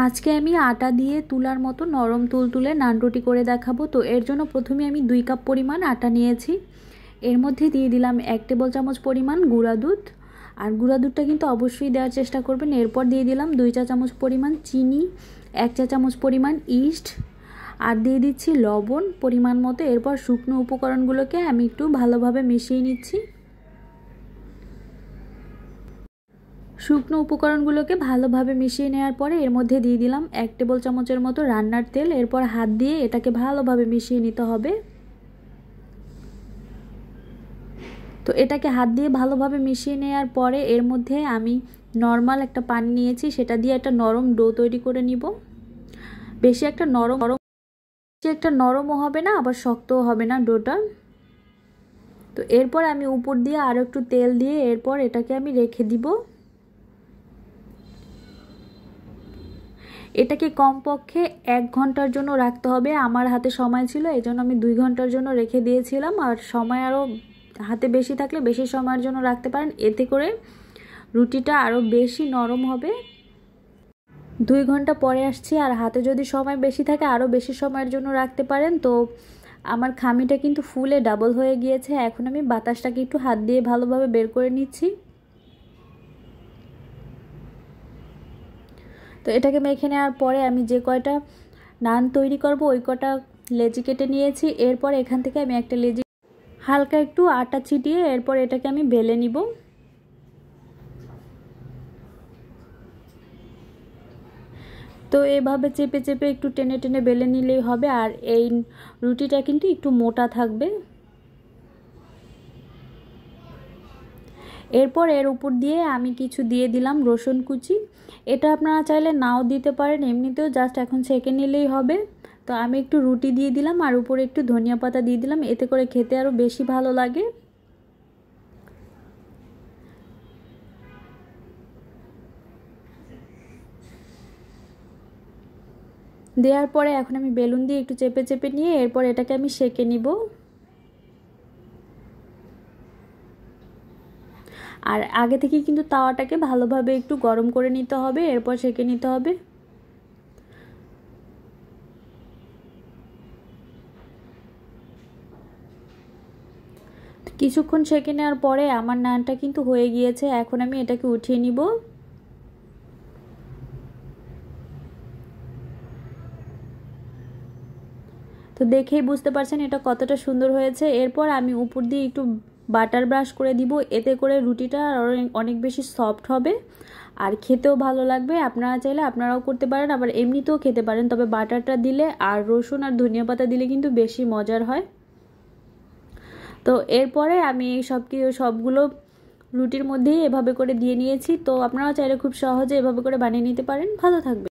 আজকে আমি আটা দিয়ে তুলার মতো নরম তুলতুলে নান রুটি করে দেখাবো। তো এর জন্য প্রথমে আমি 2 কাপ পরিমাণ আটা নিয়েছি। এর মধ্যে দিয়ে দিলাম 1 টেবিল চামচ পরিমাণ গুঁড়া দুধ, আর গুঁড়া দুধটা কিন্তু অবশ্যই দেওয়ার চেষ্টা করবেন। এরপর দিয়ে দিলাম 2 চা চামচ পরিমাণ চিনি, 1 চা চামচ পরিমাণ ইস্ট, আর দিয়ে দিচ্ছি লবণ পরিমাণ মতো। এরপর শুকনো উপকরণগুলোকে আমি একটু ভালোভাবে মিশিয়ে নিচ্ছি। শুকনো উপকরণগুলোকে ভালোভাবে মিশিয়ে নেওয়ার পরে এর মধ্যে দিয়ে দিলাম 1 টেবিল চামচের মতো রান্নার তেল। এরপর হাত দিয়ে এটাকে ভালোভাবে মিশিয়ে নিতে হবে। তো এটাকে হাত দিয়ে ভালোভাবে মিশিয়ে নেওয়ার পরে এর মধ্যে আমি নর্মাল একটা পানি নিয়েছি, সেটা দিয়ে একটা নরম ডো তৈরি করে নিব। বেশি একটা নরমও হবে না, আবার শক্তও হবে না ডোটা। তো এরপর আমি উপর দিয়ে আরও একটু তেল দিয়ে এরপর এটাকে আমি রেখে দিব। এটাকে কমপক্ষে 1 ঘন্টার জন্য রাখতে হবে। আমার হাতে সময় ছিল, এই জন্য আমি 2 ঘন্টার জন্য রেখে দিয়েছিলাম। আর সময় আরও হাতে বেশি থাকলে বেশি সময়ের জন্য রাখতে পারেন, এতে করে রুটিটা আরও বেশি নরম হবে। 2 ঘন্টা পরে আসছি, আর হাতে যদি সময় বেশি থাকে আরও বেশি সময়ের জন্য রাখতে পারেন। তো আমার খামিটা কিন্তু ফুলে ডাবল হয়ে গিয়েছে। এখন আমি বাতাসটাকে একটু হাত দিয়ে ভালোভাবে বের করে নিচ্ছি। তো এটাকে মেখে নেওয়ার পরে আমি যে কয়টা নান তৈরি করব ওই কটা লেচি কেটে নিয়েছি। এরপর এখান থেকে আমি একটা লেচি হালকা একটু আটা ছিটিয়ে এরপর এটাকে আমি বেলে নিব। তো এভাবে চেপে চেপে একটু টেনে টেনে বেলে নিলেই হবে। আর এই রুটিটা কিন্তু একটু মোটা থাকবে। এরপর এর উপর দিয়ে আমি কিছু দিয়ে দিলাম রসুন কুচি। এটা আপনারা চাইলে নাও দিতে পারেন, এমনিতেও জাস্ট এখন ছেঁকে নিলেই হবে। তো আমি একটু রুটি দিয়ে দিলাম আর উপরে একটু ধনিয়া পাতা দিয়ে দিলাম, এতে করে খেতে আরও বেশি ভালো লাগে। দেওয়ার পরে এখন আমি বেলুন দিয়ে একটু চেপে চেপে নিয়ে এরপর এটাকে আমি সেঁকে নিব। আর আগে থেকে কিন্তু তাওয়াটাকে ভালোভাবে একটু গরম করে নিতে হবে, এরপর সেঁকে নিতে হবে। কিছুক্ষণ সেঁকে নেওয়ার পরে আমার নানটা কিন্তু হয়ে গিয়েছে। এখন আমি এটাকে উঠিয়ে নিব। তো দেখেই বুঝতে পারছেন এটা কতটা সুন্দর হয়েছে। এরপর আমি উপর দিয়ে একটু বাটার ব্রাশ করে দিব, এতে করে রুটিটা অনেক বেশি সফট হবে আর খেতেও ভালো লাগবে। আপনারা চাইলে আপনারাও করতে পারেন, আবার এমনিতেও খেতে পারেন, তবে বাটারটা দিলে আর রসুন আর ধনিয়া পাতা দিলে কিন্তু বেশি মজার হয়। তো এরপরে আমি সবগুলো রুটির মধ্যেই এভাবে করে দিয়ে নিয়েছি। তো আপনারা চাইলে খুব সহজে এভাবে করে বানিয়ে নিতে পারেন। ভালো থাকবে।